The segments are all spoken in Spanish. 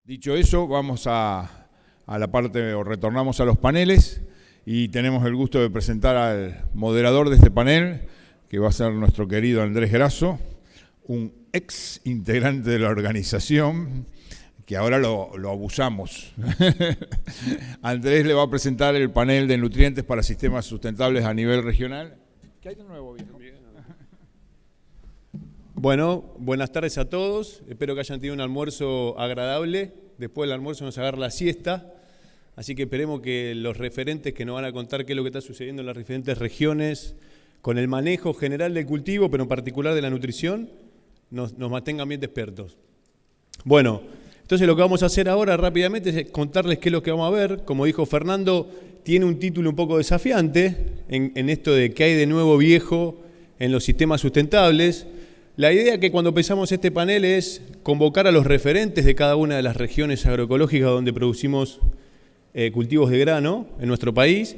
Dicho eso, vamos a la parte, o retornamos a los paneles, y tenemos el gusto de presentar al moderador de este panel, que va a ser nuestro querido Andrés Grasso, un ex integrante de la organización, que ahora lo abusamos. Andrés le va a presentar el panel de nutrientes para sistemas sustentables a nivel regional. ¿Qué hay de nuevo, viejo? Bueno, buenas tardes a todos. Espero que hayan tenido un almuerzo agradable. Después del almuerzo nos agarra la siesta. Así que esperemos que los referentes que nos van a contar qué es lo que está sucediendo en las diferentes regiones con el manejo general del cultivo, pero en particular de la nutrición, nos mantengan bien despiertos. Bueno, entonces lo que vamos a hacer ahora rápidamente es contarles qué es lo que vamos a ver. Como dijo Fernando, tiene un título un poco desafiante en esto de qué hay de nuevo viejo en los sistemas sustentables. La idea que cuando empezamos este panel es convocar a los referentes de cada una de las regiones agroecológicas donde producimos cultivos de grano en nuestro país,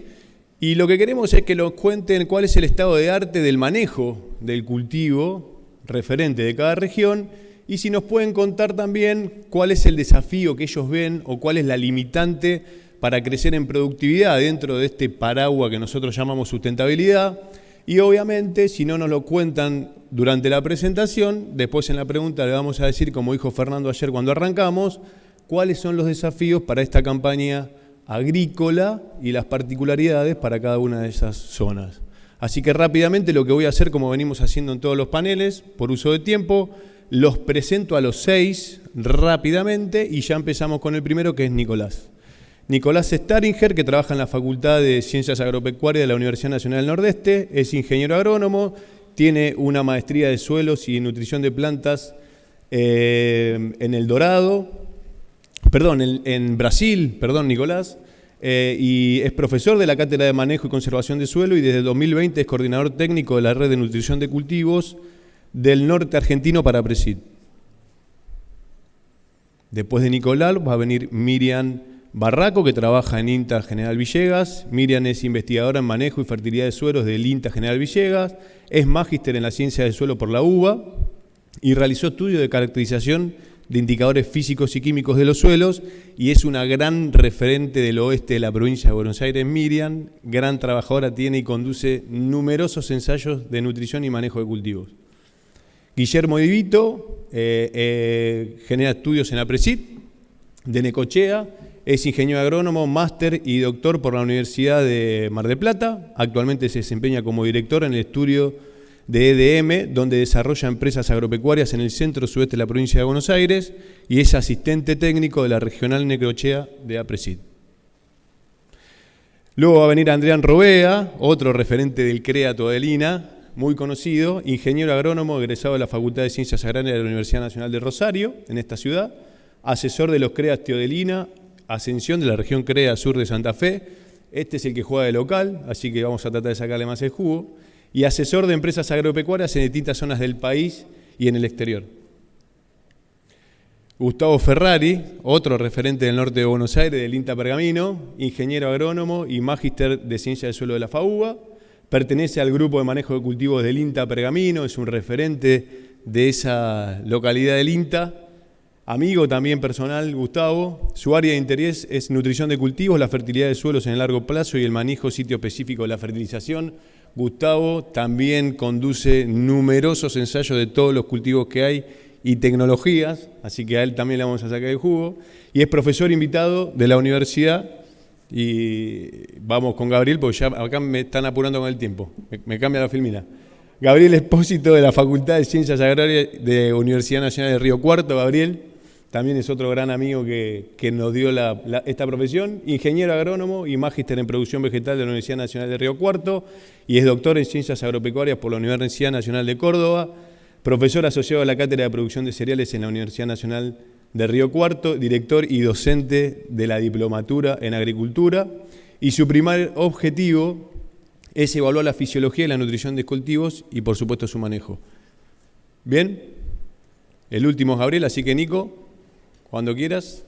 y lo que queremos es que nos cuenten cuál es el estado de arte del manejo del cultivo referente de cada región, y si nos pueden contar también cuál es el desafío que ellos ven o cuál es la limitante para crecer en productividad dentro de este paraguas que nosotros llamamos sustentabilidad. Y obviamente, si no nos lo cuentan durante la presentación, después en la pregunta le vamos a decir, como dijo Fernando ayer cuando arrancamos, cuáles son los desafíos para esta campaña agrícola y las particularidades para cada una de esas zonas. Así que rápidamente lo que voy a hacer, como venimos haciendo en todos los paneles, por uso de tiempo, los presento a los 6 rápidamente y ya empezamos con el primero, que es Nicolás. Nicolás Staringer, que trabaja en la Facultad de Ciencias Agropecuarias de la Universidad Nacional del Nordeste, es ingeniero agrónomo, tiene una maestría de suelos y nutrición de plantas en El Dorado, en Brasil, Nicolás, y es profesor de la Cátedra de Manejo y Conservación de Suelo y desde el 2020 es coordinador técnico de la Red de Nutrición de Cultivos del Norte Argentino para APRESID. Después de Nicolás va a venir Miriam Barraco, que trabaja en INTA General Villegas. Miriam es investigadora en manejo y fertilidad de suelos del INTA General Villegas, es magíster en la ciencia del suelo por la UBA y realizó estudios de caracterización de indicadores físicos y químicos de los suelos y es una gran referente del oeste de la provincia de Buenos Aires. Miriam, gran trabajadora, tiene y conduce numerosos ensayos de nutrición y manejo de cultivos. Guillermo Divito genera estudios en APRESID de Necochea. Es ingeniero agrónomo, máster y doctor por la Universidad de Mar del Plata. Actualmente se desempeña como director en el estudio de EDM, donde desarrolla empresas agropecuarias en el centro sudeste de la provincia de Buenos Aires y es asistente técnico de la regional Necochea de APRESID. Luego va a venir Adrián Robea, otro referente del CREA Todelina, muy conocido, ingeniero agrónomo egresado de la Facultad de Ciencias Agrarias de la Universidad Nacional de Rosario, en esta ciudad, asesor de los CREAs Teodelina, Ascensión de la región CREA Sur de Santa Fe. Este es el que juega de local, así que vamos a tratar de sacarle más el jugo. Y asesor de empresas agropecuarias en distintas zonas del país y en el exterior. Gustavo Ferrari, otro referente del norte de Buenos Aires, del INTA Pergamino, ingeniero agrónomo y magíster de ciencia del suelo de la FAUBA. Pertenece al grupo de manejo de cultivos del INTA Pergamino, es un referente de esa localidad del INTA. Amigo también personal, Gustavo. Su área de interés es nutrición de cultivos, la fertilidad de suelos en el largo plazo y el manejo sitio específico de la fertilización. Gustavo también conduce numerosos ensayos de todos los cultivos que hay y tecnologías, así que a él también le vamos a sacar el jugo. Y es profesor invitado de la universidad. Y vamos con Gabriel, porque ya acá me están apurando con el tiempo. Me cambia la filmina. Gabriel Espósito, de la Facultad de Ciencias Agrarias de Universidad Nacional de Río Cuarto. Gabriel también es otro gran amigo que nos dio esta profesión. Ingeniero agrónomo y magíster en producción vegetal de la Universidad Nacional de Río Cuarto y es doctor en Ciencias Agropecuarias por la Universidad Nacional de Córdoba. Profesor asociado a la Cátedra de Producción de Cereales en la Universidad Nacional de Río Cuarto, director y docente de la Diplomatura en Agricultura. Y su primer objetivo es evaluar la fisiología y la nutrición de cultivos y, por supuesto, su manejo. ¿Bien? El último es Gabriel, así que Nico, cuando quieras.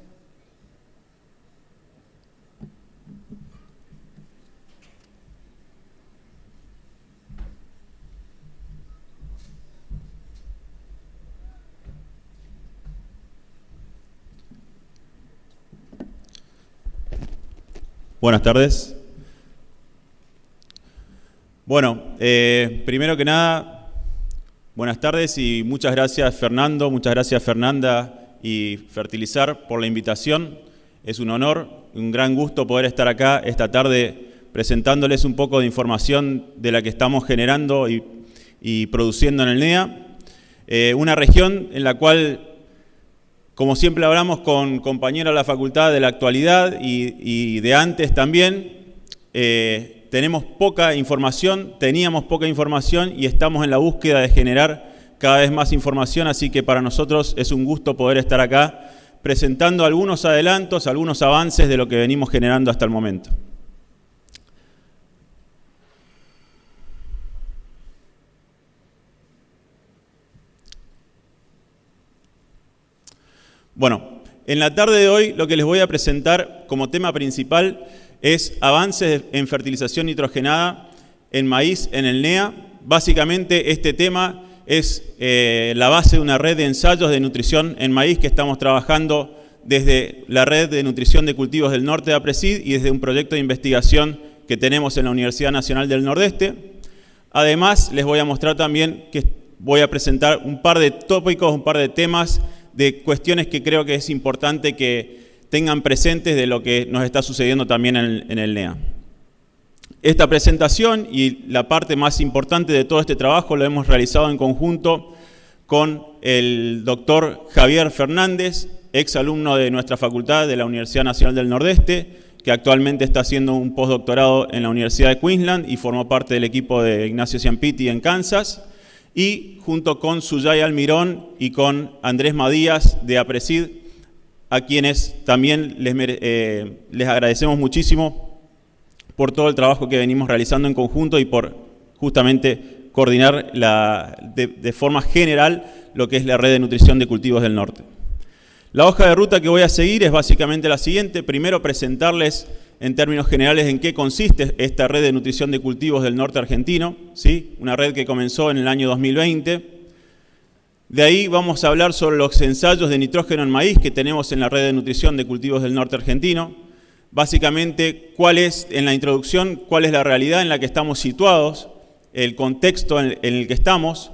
Buenas tardes. Bueno, primero que nada, buenas tardes y muchas gracias Fernando, muchas gracias Fernanda y Fertilizar por la invitación. Es un honor, un gran gusto poder estar acá esta tarde presentándoles un poco de información de la que estamos generando y produciendo en el NEA. Una región en la cual, como siempre hablamos con compañeros de la facultad de la actualidad y de antes también, teníamos poca información y estamos en la búsqueda de generar cada vez más información, así que para nosotros es un gusto poder estar acá presentando algunos adelantos, algunos avances de lo que venimos generando hasta el momento. Bueno, en la tarde de hoy lo que les voy a presentar como tema principal es avances en fertilización nitrogenada en maíz en el NEA. Básicamente este tema es la base de una red de ensayos de nutrición en maíz que estamos trabajando desde la red de nutrición de cultivos del norte de APRESID y desde un proyecto de investigación que tenemos en la Universidad Nacional del Nordeste. Además, les voy a mostrar también que voy a presentar un par de tópicos, un par de temas de cuestiones que creo que es importante que tengan presentes de lo que nos está sucediendo también en el NEA. Esta presentación y la parte más importante de todo este trabajo lo hemos realizado en conjunto con el doctor Javier Fernández, ex alumno de nuestra facultad de la Universidad Nacional del Nordeste, que actualmente está haciendo un postdoctorado en la Universidad de Queensland y formó parte del equipo de Ignacio Ciampiti en Kansas, y junto con Suyay Almirón y con Andrés Madías de APRESID, a quienes también les agradecemos muchísimo por todo el trabajo que venimos realizando en conjunto y por justamente coordinar de forma general lo que es la red de nutrición de cultivos del norte. La hoja de ruta que voy a seguir es básicamente la siguiente. Primero presentarles en términos generales en qué consiste esta red de nutrición de cultivos del norte argentino, ¿sí? Una red que comenzó en el año 2020. De ahí vamos a hablar sobre los ensayos de nitrógeno en maíz que tenemos en la red de nutrición de cultivos del norte argentino. Básicamente, en la introducción, cuál es la realidad en la que estamos situados, el contexto en el que estamos.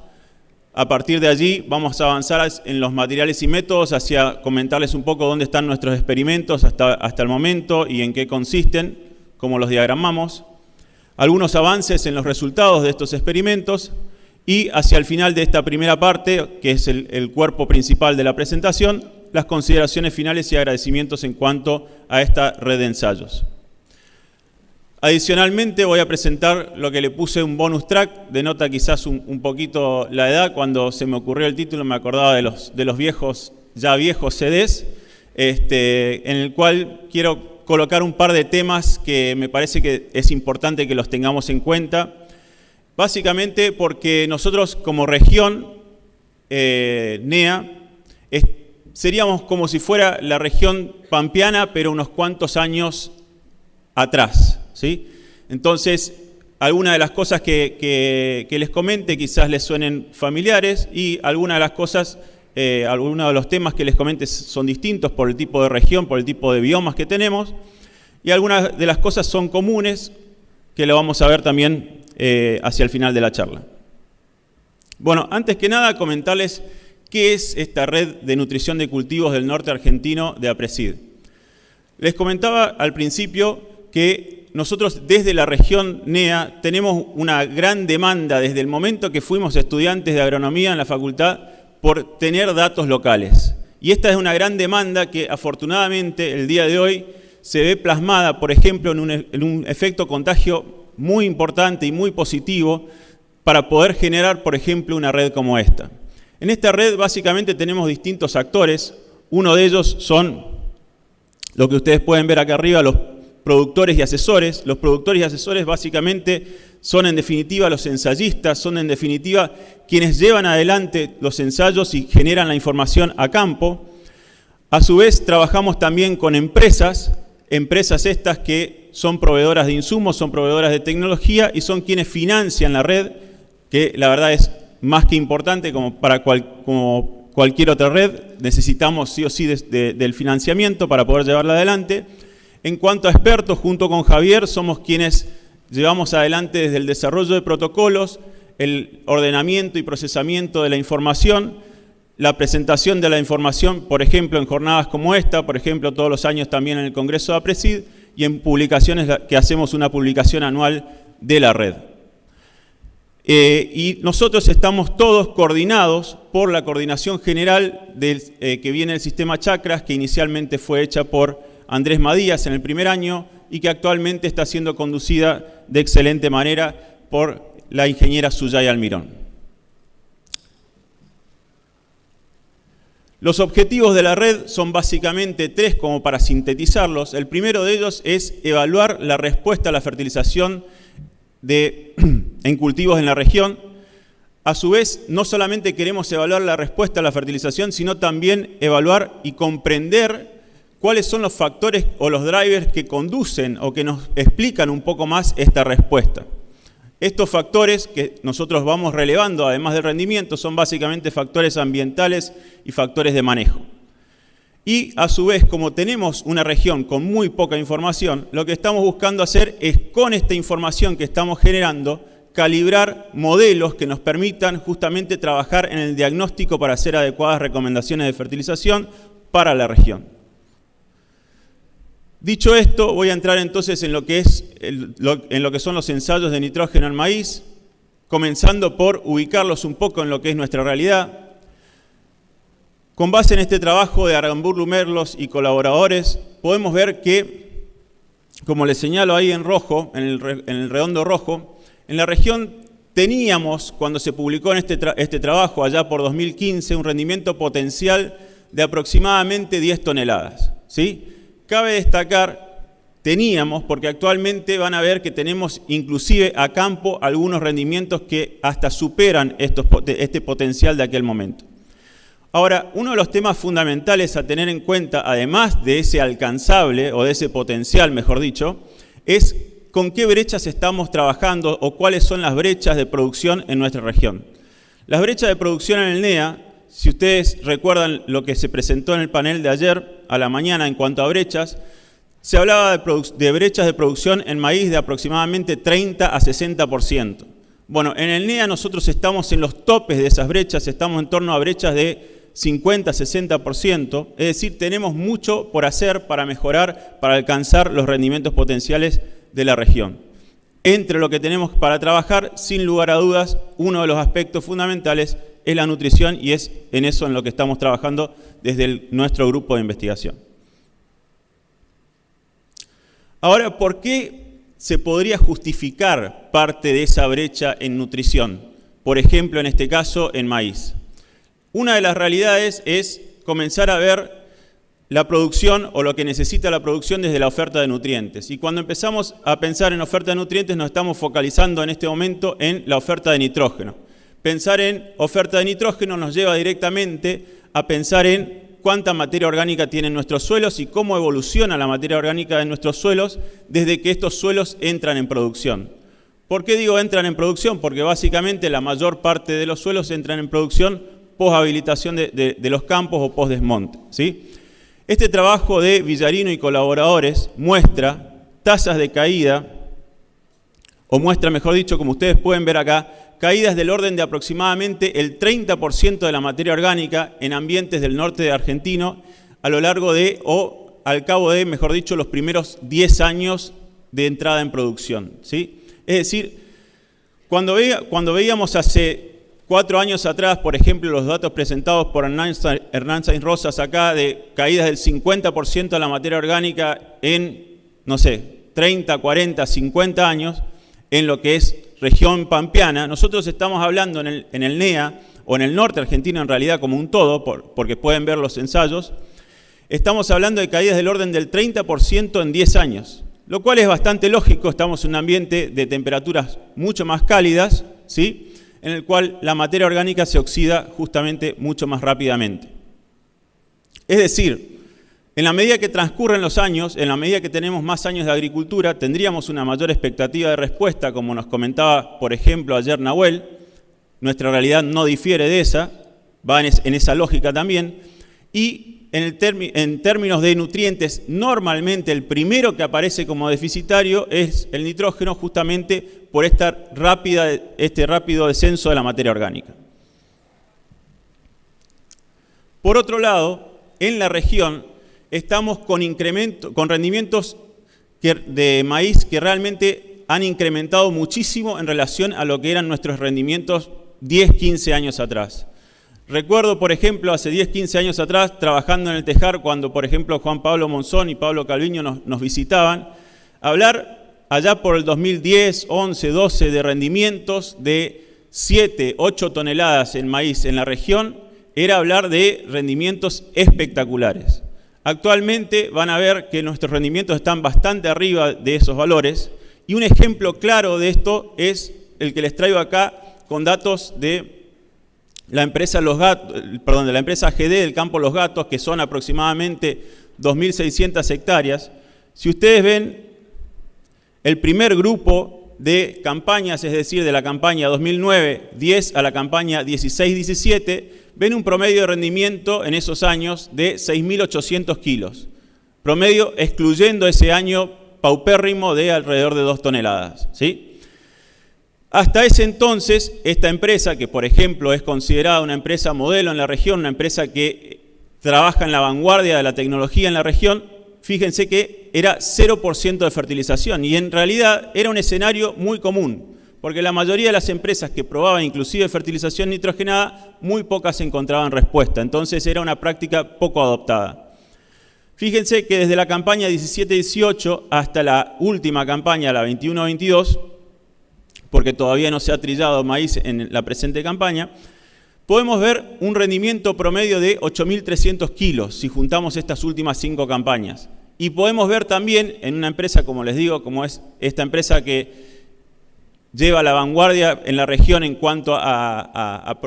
A partir de allí vamos a avanzar en los materiales y métodos hacia comentarles un poco dónde están nuestros experimentos hasta el momento y en qué consisten, cómo los diagramamos, algunos avances en los resultados de estos experimentos y hacia el final de esta primera parte, que es el cuerpo principal de la presentación, las consideraciones finales y agradecimientos en cuanto a esta red de ensayos. Adicionalmente voy a presentar lo que le puse un bonus track, denota quizás un poquito la edad, cuando se me ocurrió el título me acordaba de los viejos CDs, en el cual quiero colocar un par de temas que me parece que es importante que los tengamos en cuenta, básicamente porque nosotros como región NEA seríamos como si fuera la región pampeana, pero unos cuantos años atrás. ¿Sí? Entonces, algunas de las cosas que les comente quizás les suenen familiares y algunas de las cosas, algunos de los temas que les comente son distintos por el tipo de región, por el tipo de biomas que tenemos y algunas de las cosas son comunes que lo vamos a ver también hacia el final de la charla. Bueno, antes que nada comentarles qué es esta red de nutrición de cultivos del norte argentino de APRESID. Les comentaba al principio que nosotros desde la región NEA tenemos una gran demanda desde el momento que fuimos estudiantes de agronomía en la facultad por tener datos locales. Y esta es una gran demanda que afortunadamente el día de hoy se ve plasmada, por ejemplo, en un efecto contagio muy importante y muy positivo para poder generar, por ejemplo, una red como esta. En esta red básicamente tenemos distintos actores. Uno de ellos son lo que ustedes pueden ver acá arriba, los productores y asesores. Los productores y asesores básicamente son en definitiva los ensayistas, son en definitiva quienes llevan adelante los ensayos y generan la información a campo. A su vez trabajamos también con empresas estas que son proveedoras de insumos, son proveedoras de tecnología y son quienes financian la red, que la verdad es más que importante como cualquier otra red, necesitamos sí o sí del financiamiento para poder llevarla adelante. En cuanto a expertos, junto con Javier, somos quienes llevamos adelante desde el desarrollo de protocolos, el ordenamiento y procesamiento de la información, la presentación de la información, por ejemplo, en jornadas como esta, por ejemplo, todos los años también en el Congreso de APRESID, y en publicaciones que hacemos una publicación anual de la red. Y nosotros estamos todos coordinados por la coordinación general que viene del sistema Chakras, que inicialmente fue hecha por Andrés Madías en el primer año y que actualmente está siendo conducida de excelente manera por la ingeniera Suyay Almirón. Los objetivos de la red son básicamente 3, como para sintetizarlos. El primero de ellos es evaluar la respuesta a la fertilización en cultivos en la región. A su vez, no solamente queremos evaluar la respuesta a la fertilización, sino también evaluar y comprender cuáles son los factores o los drivers que conducen o que nos explican un poco más esta respuesta. Estos factores que nosotros vamos relevando, además del rendimiento, son básicamente factores ambientales y factores de manejo. Y a su vez, como tenemos una región con muy poca información, lo que estamos buscando hacer es, con esta información que estamos generando, calibrar modelos que nos permitan justamente trabajar en el diagnóstico para hacer adecuadas recomendaciones de fertilización para la región. Dicho esto, voy a entrar entonces en lo que son los ensayos de nitrógeno en maíz, comenzando por ubicarlos un poco en lo que es nuestra realidad. Con base en este trabajo de Aramburu Merlos y colaboradores, podemos ver que, como les señalo ahí en rojo, en el redondo rojo, en la región teníamos, cuando se publicó en este trabajo, allá por 2015, un rendimiento potencial de aproximadamente 10 toneladas, ¿sí? Cabe destacar, teníamos, porque actualmente van a ver que tenemos inclusive a campo algunos rendimientos que hasta superan este potencial de aquel momento. Ahora, uno de los temas fundamentales a tener en cuenta, además de ese alcanzable, o de ese potencial, mejor dicho, es con qué brechas estamos trabajando o cuáles son las brechas de producción en nuestra región. Las brechas de producción en el NEA, si ustedes recuerdan lo que se presentó en el panel de ayer a la mañana en cuanto a brechas, se hablaba de brechas de producción en maíz de aproximadamente 30 a 60%. Bueno, en el NEA nosotros estamos en los topes de esas brechas, estamos en torno a brechas de 50 a 60%, es decir, tenemos mucho por hacer para mejorar, para alcanzar los rendimientos potenciales de la región. Entre lo que tenemos para trabajar, sin lugar a dudas, uno de los aspectos fundamentales es la nutrición y es en eso en lo que estamos trabajando desde nuestro grupo de investigación. Ahora, ¿por qué se podría justificar parte de esa brecha en nutrición? Por ejemplo, en este caso, en maíz. Una de las realidades es comenzar a ver la producción o lo que necesita la producción desde la oferta de nutrientes. Y cuando empezamos a pensar en oferta de nutrientes nos estamos focalizando en este momento en la oferta de nitrógeno. Pensar en oferta de nitrógeno nos lleva directamente a pensar en cuánta materia orgánica tienen nuestros suelos y cómo evoluciona la materia orgánica de nuestros suelos desde que estos suelos entran en producción. ¿Por qué digo entran en producción? Porque básicamente la mayor parte de los suelos entran en producción post-habilitación de los campos o post-desmonte, ¿sí? Este trabajo de Villarino y colaboradores muestra tasas de caída, o muestra, mejor dicho, como ustedes pueden ver acá, caídas del orden de aproximadamente el 30% de la materia orgánica en ambientes del norte de Argentina a lo largo de, o al cabo de, mejor dicho, los primeros 10 años de entrada en producción, ¿sí? Es decir, cuando veíamos hace 4 años atrás, por ejemplo, los datos presentados por Hernán Sainz Rosas acá de caídas del 50% de la materia orgánica en, no sé, 30, 40, 50 años, en lo que es región pampeana, nosotros estamos hablando en el NEA, o en el norte argentino en realidad como un todo, porque pueden ver los ensayos, estamos hablando de caídas del orden del 30% en 10 años, lo cual es bastante lógico, estamos en un ambiente de temperaturas mucho más cálidas, ¿sí?, en el cual la materia orgánica se oxida justamente mucho más rápidamente. Es decir, en la medida que transcurren los años, en la medida que tenemos más años de agricultura, tendríamos una mayor expectativa de respuesta, como nos comentaba, por ejemplo, ayer Nahuel. Nuestra realidad no difiere de esa, va en esa lógica también. Y en términos de nutrientes, normalmente el primero que aparece como deficitario es el nitrógeno, justamente por este rápido descenso de la materia orgánica. Por otro lado, en la región estamos con rendimientos de maíz que realmente han incrementado muchísimo en relación a lo que eran nuestros rendimientos 10, 15 años atrás. Recuerdo, por ejemplo, hace 10, 15 años atrás, trabajando en el Tejar, cuando, por ejemplo, Juan Pablo Monzón y Pablo Calviño nos visitaban, hablar allá por el 2010, 11, 12 de rendimientos de 7, 8 toneladas en maíz en la región, era hablar de rendimientos espectaculares. Actualmente van a ver que nuestros rendimientos están bastante arriba de esos valores, y un ejemplo claro de esto es el que les traigo acá con datos de la empresa de la empresa GD del campo Los Gatos, que son aproximadamente 2.600 hectáreas. Si ustedes ven el primer grupo de campañas, es decir, de la campaña 2009-10 a la campaña 16-17, ven un promedio de rendimiento en esos años de 6.800 kilos. Promedio excluyendo ese año paupérrimo de alrededor de 2 toneladas, ¿sí? Hasta ese entonces, esta empresa, que por ejemplo es considerada una empresa modelo en la región, una empresa que trabaja en la vanguardia de la tecnología en la región, fíjense que era 0% de fertilización, y en realidad era un escenario muy común, porque la mayoría de las empresas que probaban inclusive fertilización nitrogenada, muy pocas encontraban respuesta, entonces era una práctica poco adoptada. Fíjense que desde la campaña 17-18 hasta la última campaña, la 21-22, porque todavía no se ha trillado maíz en la presente campaña, podemos ver un rendimiento promedio de 8.300 kilos si juntamos estas últimas 5 campañas. Y podemos ver también en una empresa, como les digo, como es esta empresa que lleva la vanguardia en la región en cuanto a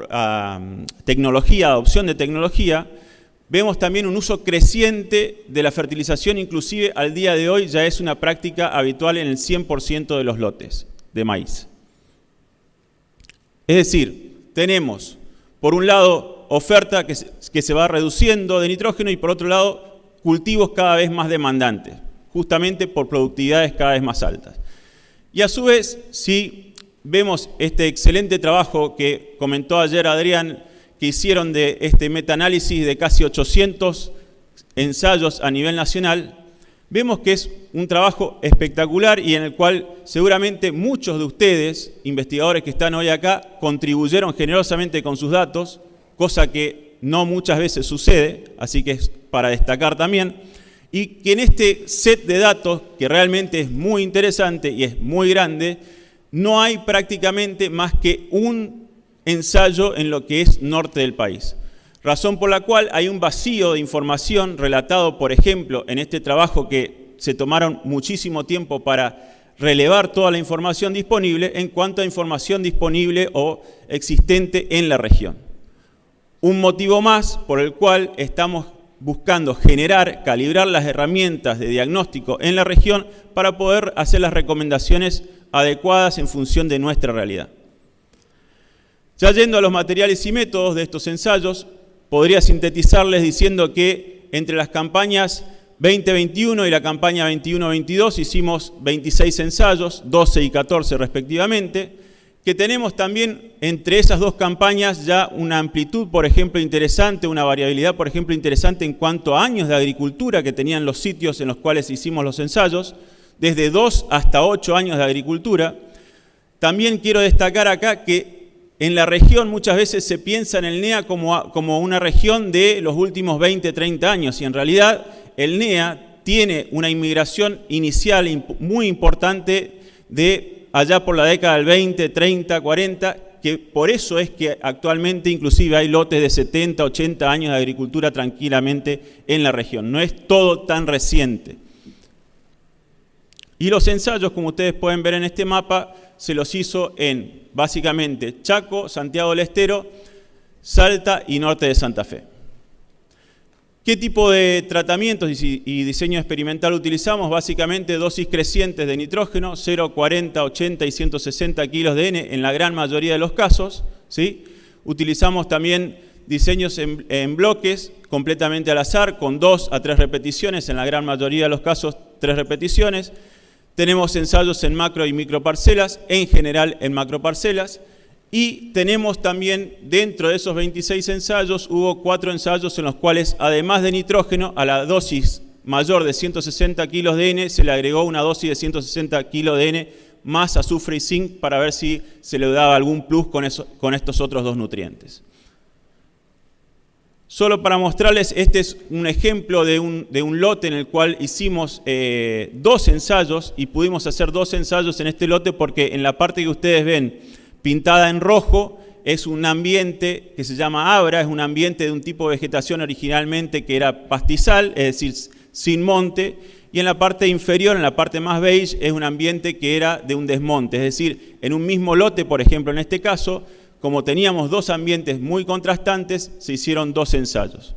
tecnología, adopción de tecnología, vemos también un uso creciente de la fertilización, inclusive al día de hoy ya es una práctica habitual en el 100% de los lotes de maíz. Es decir, tenemos por un lado oferta que se va reduciendo de nitrógeno y por otro lado cultivos cada vez más demandantes, justamente por productividades cada vez más altas. Y a su vez, si vemos este excelente trabajo que comentó ayer Adrián, que hicieron de este metaanálisis de casi 800 ensayos a nivel nacional, vemos que es un trabajo espectacular y en el cual seguramente muchos de ustedes, investigadores que están hoy acá, contribuyeron generosamente con sus datos, cosa que no muchas veces sucede, así que es para destacar también, y que en este set de datos, que realmente es muy interesante y es muy grande, no hay prácticamente más que un ensayo en lo que es norte del país. Razón por la cual hay un vacío de información relatado, por ejemplo, en este trabajo que se tomaron muchísimo tiempo para relevar toda la información disponible en cuanto a información disponible o existente en la región. Un motivo más por el cual estamos buscando calibrar las herramientas de diagnóstico en la región para poder hacer las recomendaciones adecuadas en función de nuestra realidad. Ya yendo a los materiales y métodos de estos ensayos, podría sintetizarles diciendo que entre las campañas 2021 y la campaña 21-22 hicimos 26 ensayos, 12 y 14 respectivamente, que tenemos también entre esas dos campañas ya una amplitud, por ejemplo, interesante, una variabilidad, por ejemplo, interesante en cuanto a años de agricultura que tenían los sitios en los cuales hicimos los ensayos, desde 2 hasta 8 años de agricultura. También quiero destacar acá que en la región muchas veces se piensa en el NEA como una región de los últimos 20, 30 años y en realidad el NEA tiene una inmigración inicial muy importante de allá por la década del 20, 30, 40, que por eso es que actualmente inclusive hay lotes de 70, 80 años de agricultura tranquilamente en la región. No es todo tan reciente. Y los ensayos, como ustedes pueden ver en este mapa, se los hizo en básicamente Chaco, Santiago del Estero, Salta y norte de Santa Fe. ¿Qué tipo de tratamientos y diseño experimental utilizamos? Básicamente dosis crecientes de nitrógeno, 0, 40, 80 y 160 kilos de N en la gran mayoría de los casos, ¿sí? Utilizamos también diseños en bloques completamente al azar, con 2 a 3 repeticiones, en la gran mayoría de los casos 3 repeticiones. Tenemos ensayos en macro y microparcelas, en general en macroparcelas. Y tenemos también, dentro de esos 26 ensayos, hubo 4 ensayos en los cuales, además de nitrógeno, a la dosis mayor de 160 kilos de N se le agregó una dosis de 160 kilos de N más azufre y zinc para ver si se le daba algún plus con estos otros 2 nutrientes. Solo para mostrarles, este es un ejemplo de un lote en el cual hicimos 2 ensayos y pudimos hacer 2 ensayos en este lote porque en la parte que ustedes ven pintada en rojo es un ambiente que se llama abra, es un ambiente de un tipo de vegetación originalmente que era pastizal, es decir, sin monte, y en la parte inferior, en la parte más beige, es un ambiente que era de un desmonte, es decir, en un mismo lote, por ejemplo, en este caso, como teníamos 2 ambientes muy contrastantes, se hicieron 2 ensayos.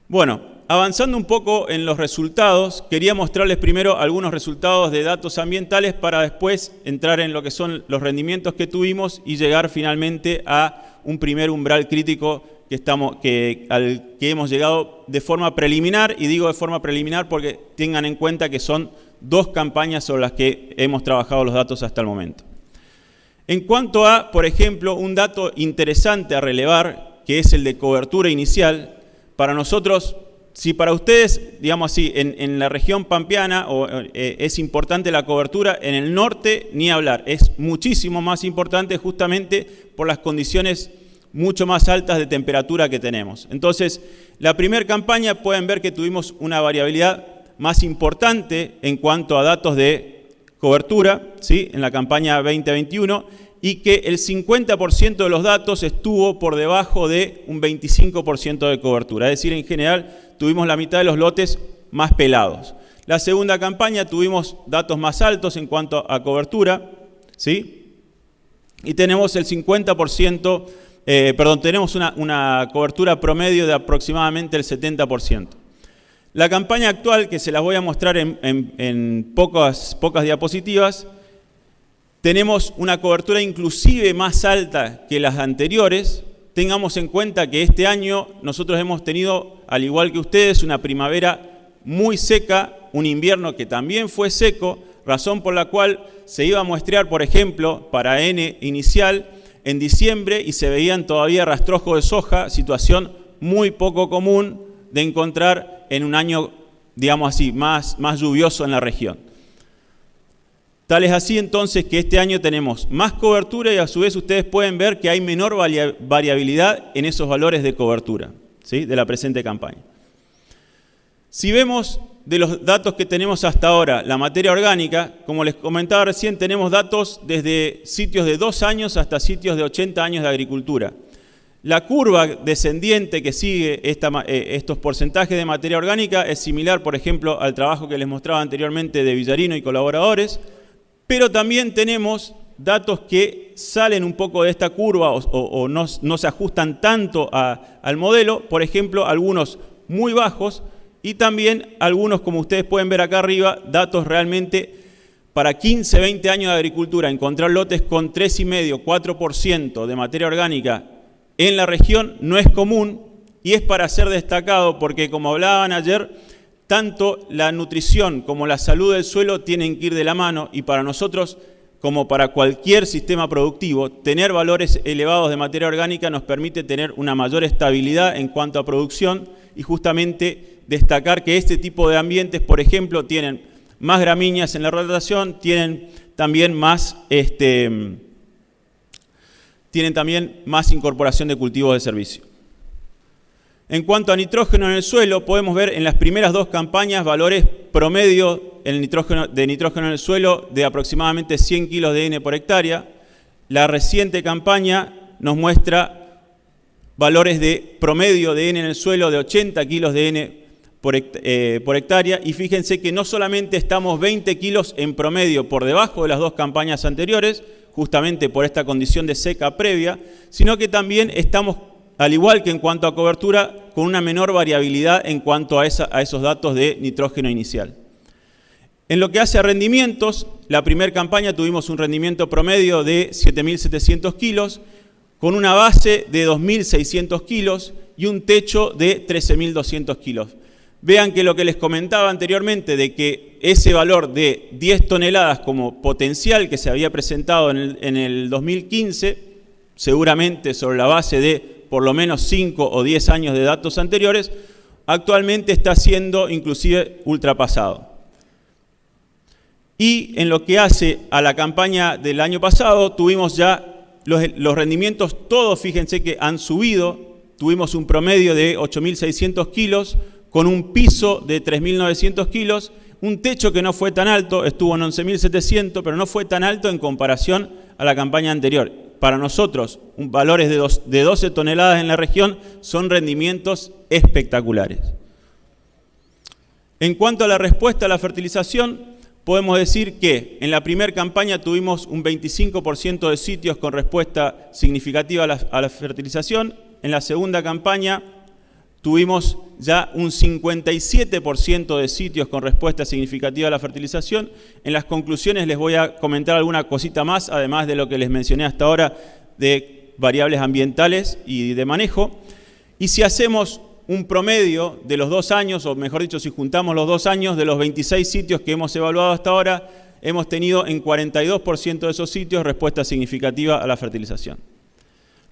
Bueno, avanzando un poco en los resultados, quería mostrarles primero algunos resultados de datos ambientales para después entrar en lo que son los rendimientos que tuvimos y llegar finalmente a un primer umbral crítico al que hemos llegado de forma preliminar, y digo de forma preliminar porque tengan en cuenta que son 2 campañas sobre las que hemos trabajado los datos hasta el momento. En cuanto a, por ejemplo, un dato interesante a relevar, que es el de cobertura inicial, para nosotros, si para ustedes, digamos así, en la región pampeana es importante la cobertura, en el norte ni hablar, es muchísimo más importante justamente por las condiciones mucho más altas de temperatura que tenemos. Entonces, la primera campaña pueden ver que tuvimos una variabilidad más importante en cuanto a datos de cobertura, ¿sí?, en la campaña 2021, y que el 50% de los datos estuvo por debajo de un 25% de cobertura. Es decir, en general tuvimos la mitad de los lotes más pelados. La segunda campaña tuvimos datos más altos en cuanto a cobertura, ¿sí?, y tenemos el 50%, tenemos una cobertura promedio de aproximadamente el 70%. La campaña actual, que se las voy a mostrar en pocas diapositivas, tenemos una cobertura inclusive más alta que las anteriores. Tengamos en cuenta que este año nosotros hemos tenido, al igual que ustedes, una primavera muy seca, un invierno que también fue seco, razón por la cual se iba a muestrear, por ejemplo, para N inicial en diciembre y se veían todavía rastrojos de soja, situación muy poco común de encontrar en un año, digamos así, más lluvioso en la región. Tal es así entonces que este año tenemos más cobertura y a su vez ustedes pueden ver que hay menor variabilidad en esos valores de cobertura, ¿sí?, de la presente campaña. Si vemos de los datos que tenemos hasta ahora, la materia orgánica, como les comentaba recién, tenemos datos desde sitios de 2 años hasta sitios de 80 años de agricultura. La curva descendiente que sigue estos porcentajes de materia orgánica es similar, por ejemplo, al trabajo que les mostraba anteriormente de Villarino y colaboradores, pero también tenemos datos que salen un poco de esta curva o no se ajustan tanto al modelo, por ejemplo, algunos muy bajos y también algunos, como ustedes pueden ver acá arriba, datos realmente para 15, 20 años de agricultura, encontrar lotes con 3,5, 4% de materia orgánica en la región no es común y es para ser destacado porque, como hablaban ayer, tanto la nutrición como la salud del suelo tienen que ir de la mano y para nosotros, como para cualquier sistema productivo, tener valores elevados de materia orgánica nos permite tener una mayor estabilidad en cuanto a producción y justamente destacar que este tipo de ambientes, por ejemplo, tienen más gramíneas en la rotación, tienen también más incorporación de cultivos de servicio. En cuanto a nitrógeno en el suelo, podemos ver en las primeras 2 campañas valores promedio de nitrógeno en el suelo de aproximadamente 100 kilos de N por hectárea. La reciente campaña nos muestra valores de promedio de N en el suelo de 80 kilos de N por hectárea y fíjense que no solamente estamos 20 kilos en promedio por debajo de las 2 campañas anteriores, justamente por esta condición de seca previa, sino que también estamos, al igual que en cuanto a cobertura, con una menor variabilidad en cuanto a esos datos de nitrógeno inicial. En lo que hace a rendimientos, la primera campaña tuvimos un rendimiento promedio de 7.700 kilos, con una base de 2.600 kilos y un techo de 13.200 kilos. Vean que lo que les comentaba anteriormente de que ese valor de 10 toneladas como potencial que se había presentado en el 2015, seguramente sobre la base de por lo menos 5 o 10 años de datos anteriores, actualmente está siendo inclusive ultrapasado. Y en lo que hace a la campaña del año pasado, tuvimos ya los rendimientos, todos fíjense que han subido, tuvimos un promedio de 8.600 kilos, con un piso de 3.900 kilos, un techo que no fue tan alto, estuvo en 11.700, pero no fue tan alto en comparación a la campaña anterior. Para nosotros, valores de 12 toneladas en la región son rendimientos espectaculares. En cuanto a la respuesta a la fertilización, podemos decir que en la primera campaña tuvimos un 25% de sitios con respuesta significativa a la fertilización. En la segunda campaña tuvimos ya un 57% de sitios con respuesta significativa a la fertilización. En las conclusiones les voy a comentar alguna cosita más, además de lo que les mencioné hasta ahora de variables ambientales y de manejo. Y si hacemos un promedio de los 2 años, o mejor dicho, si juntamos los 2 años de los 26 sitios que hemos evaluado hasta ahora, hemos tenido en 42% de esos sitios respuesta significativa a la fertilización.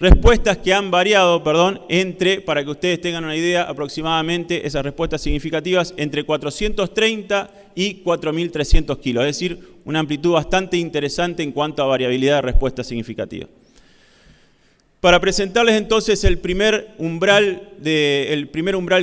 Respuestas que han variado, entre, para que ustedes tengan una idea, aproximadamente esas respuestas significativas entre 430 y 4.300 kilos, es decir, una amplitud bastante interesante en cuanto a variabilidad de respuesta significativa. Para presentarles entonces el primer umbral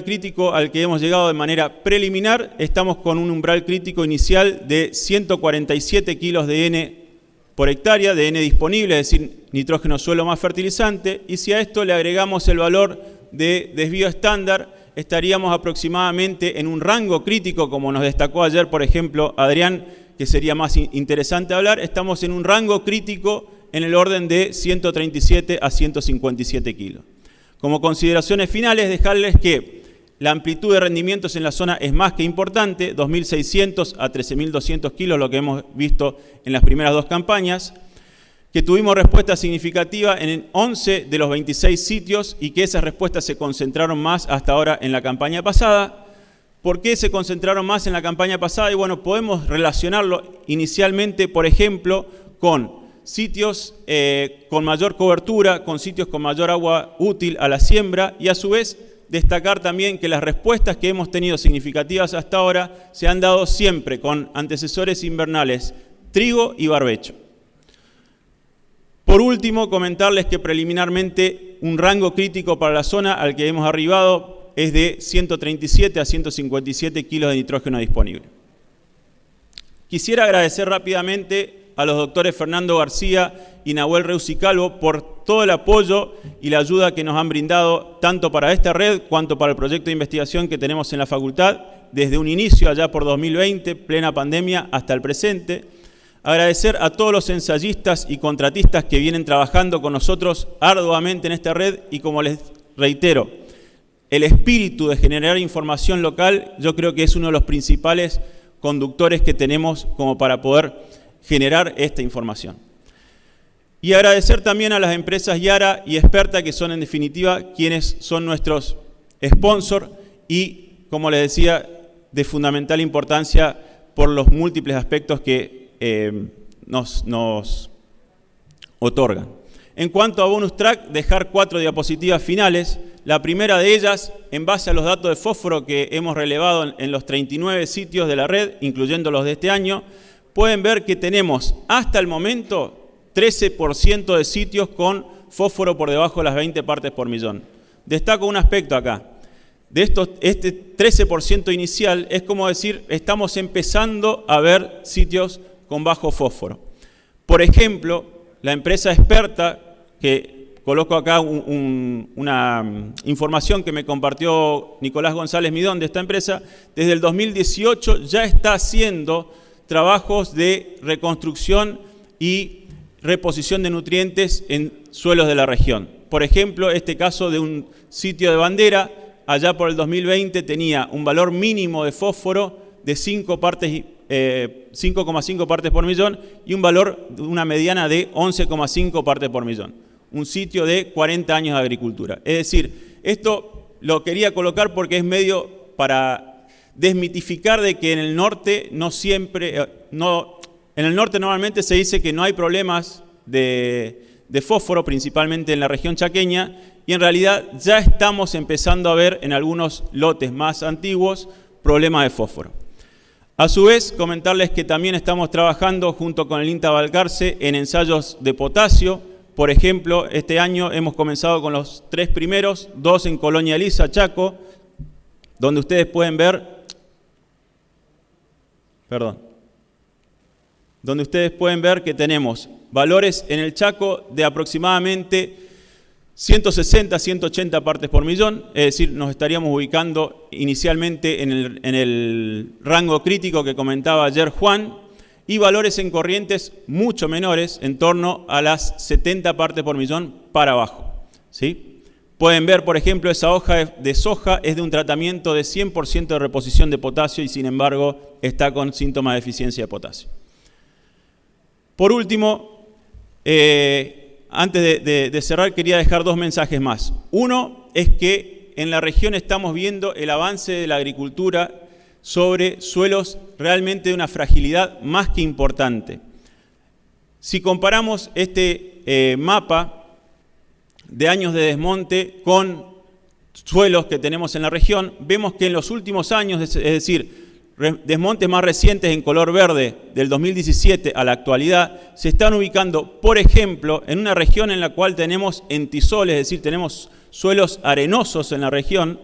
crítico al que hemos llegado de manera preliminar, estamos con un umbral crítico inicial de 147 kilos de N por hectárea, de N disponible, es decir, nitrógeno suelo más fertilizante, y si a esto le agregamos el valor de desvío estándar, estaríamos aproximadamente en un rango crítico, como nos destacó ayer, por ejemplo, Adrián, que sería más interesante hablar, estamos en un rango crítico en el orden de 137 a 157 kilos. Como consideraciones finales, dejarles que la amplitud de rendimientos en la zona es más que importante, 2.600 a 13.200 kilos, lo que hemos visto en las primeras 2 campañas, que tuvimos respuesta significativa en 11 de los 26 sitios y que esas respuestas se concentraron más hasta ahora en la campaña pasada. ¿Por qué se concentraron más en la campaña pasada? Y bueno, podemos relacionarlo inicialmente, por ejemplo, con sitios con mayor cobertura, con sitios con mayor agua útil a la siembra y a su vez destacar también que las respuestas que hemos tenido significativas hasta ahora se han dado siempre con antecesores invernales, trigo y barbecho. Por último, comentarles que preliminarmente un rango crítico para la zona al que hemos arribado es de 137 a 157 kilos de nitrógeno disponible. Quisiera agradecer rápidamente a los doctores Fernando García y Nahuel Reus y Calvo por todo el apoyo y la ayuda que nos han brindado tanto para esta red cuanto para el proyecto de investigación que tenemos en la facultad desde un inicio allá por 2020, plena pandemia, hasta el presente. Agradecer a todos los ensayistas y contratistas que vienen trabajando con nosotros arduamente en esta red y como les reitero, el espíritu de generar información local yo creo que es uno de los principales conductores que tenemos como para poder generar esta información. Y agradecer también a las empresas Yara y Experta, que son en definitiva quienes son nuestros sponsors y, como les decía, de fundamental importancia por los múltiples aspectos que nos otorgan. En cuanto a bonus track, dejar 4 diapositivas finales. La primera de ellas, en base a los datos de fósforo que hemos relevado en los 39 sitios de la red, incluyendo los de este año, pueden ver que tenemos hasta el momento 13% de sitios con fósforo por debajo de las 20 partes por millón. Destaco un aspecto acá. Este 13% inicial es como decir, estamos empezando a ver sitios con bajo fósforo. Por ejemplo, la empresa Experta, que coloco acá una información que me compartió Nicolás González Midón de esta empresa, desde el 2018 ya está haciendo trabajos de reconstrucción y reposición de nutrientes en suelos de la región. Por ejemplo, este caso de un sitio de Bandera, allá por el 2020 tenía un valor mínimo de fósforo de 5,5 partes por millón y un valor, una mediana de 11,5 partes por millón. un sitio de 40 años de agricultura. Es decir, esto lo quería colocar porque es medio para desmitificar de que en el norte no siempre, en el norte normalmente se dice que no hay problemas de fósforo, principalmente en la región chaqueña, y en realidad ya estamos empezando a ver en algunos lotes más antiguos problemas de fósforo. A su vez, comentarles que también estamos trabajando junto con el INTA Balcarce en ensayos de potasio. Por ejemplo, este año hemos comenzado con los 3 primeros, 2 en Colonia Elisa, Chaco, donde ustedes pueden ver, que tenemos valores en el Chaco de aproximadamente 160, 180 partes por millón, es decir, nos estaríamos ubicando inicialmente en el rango crítico que comentaba ayer Juan, y valores en corrientes mucho menores, en torno a las 70 partes por millón para abajo, ¿sí? Pueden ver, por ejemplo, esa hoja de soja es de un tratamiento de 100% de reposición de potasio y sin embargo está con síntomas de deficiencia de potasio. Por último, antes de cerrar, quería dejar 2 mensajes más. Uno es que en la región estamos viendo el avance de la agricultura sobre suelos realmente de una fragilidad más que importante. Si comparamos este mapa de años de desmonte con suelos que tenemos en la región, vemos que en los últimos años, es decir, desmontes más recientes en color verde del 2017 a la actualidad, se están ubicando, por ejemplo, en una región en la cual tenemos entisoles, es decir, tenemos suelos arenosos en la región,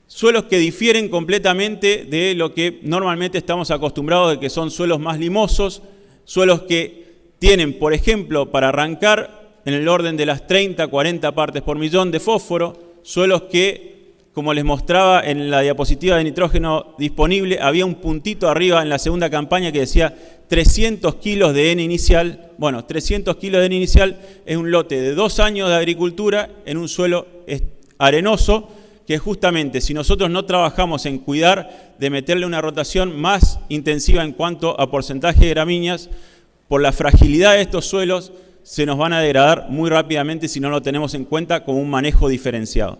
suelos que difieren completamente de lo que normalmente estamos acostumbrados, de que son suelos más limosos, suelos que tienen, por ejemplo, para arrancar en el orden de las 30, 40 partes por millón de fósforo, suelos que, como les mostraba en la diapositiva de nitrógeno disponible, había un puntito arriba en la segunda campaña que decía 300 kilos de N inicial. Bueno, 300 kilos de N inicial es un lote de 2 años de agricultura en un suelo arenoso, que justamente si nosotros no trabajamos en cuidar de meterle una rotación más intensiva en cuanto a porcentaje de gramíneas, por la fragilidad de estos suelos se nos van a degradar muy rápidamente si no lo tenemos en cuenta como un manejo diferenciado.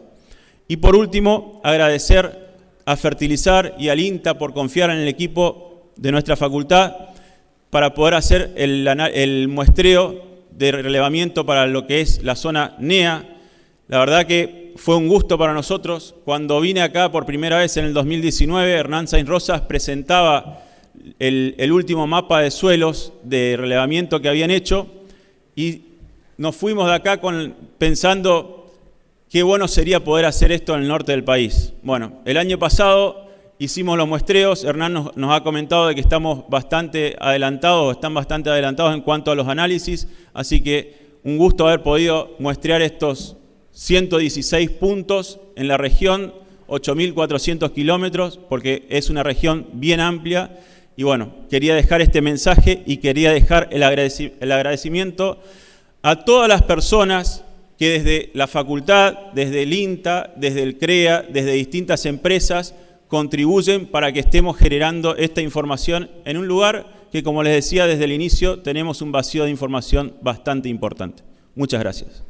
Y por último, agradecer a Fertilizar y al INTA por confiar en el equipo de nuestra facultad para poder hacer el muestreo de relevamiento para lo que es la zona NEA. La verdad que fue un gusto para nosotros. Cuando vine acá por primera vez en el 2019, Hernán Sainz Rosas presentaba el último mapa de suelos de relevamiento que habían hecho y nos fuimos de acá pensando qué bueno sería poder hacer esto en el norte del país. Bueno, el año pasado hicimos los muestreos, Hernán nos ha comentado de que estamos bastante adelantados, están bastante adelantados en cuanto a los análisis, así que un gusto haber podido muestrear estos 116 puntos en la región, 8.400 kilómetros, porque es una región bien amplia. Y bueno, quería dejar este mensaje y quería dejar el agradecimiento a todas las personas que desde la facultad, desde el INTA, desde el CREA, desde distintas empresas, contribuyen para que estemos generando esta información en un lugar que, como les decía desde el inicio, tenemos un vacío de información bastante importante. Muchas gracias.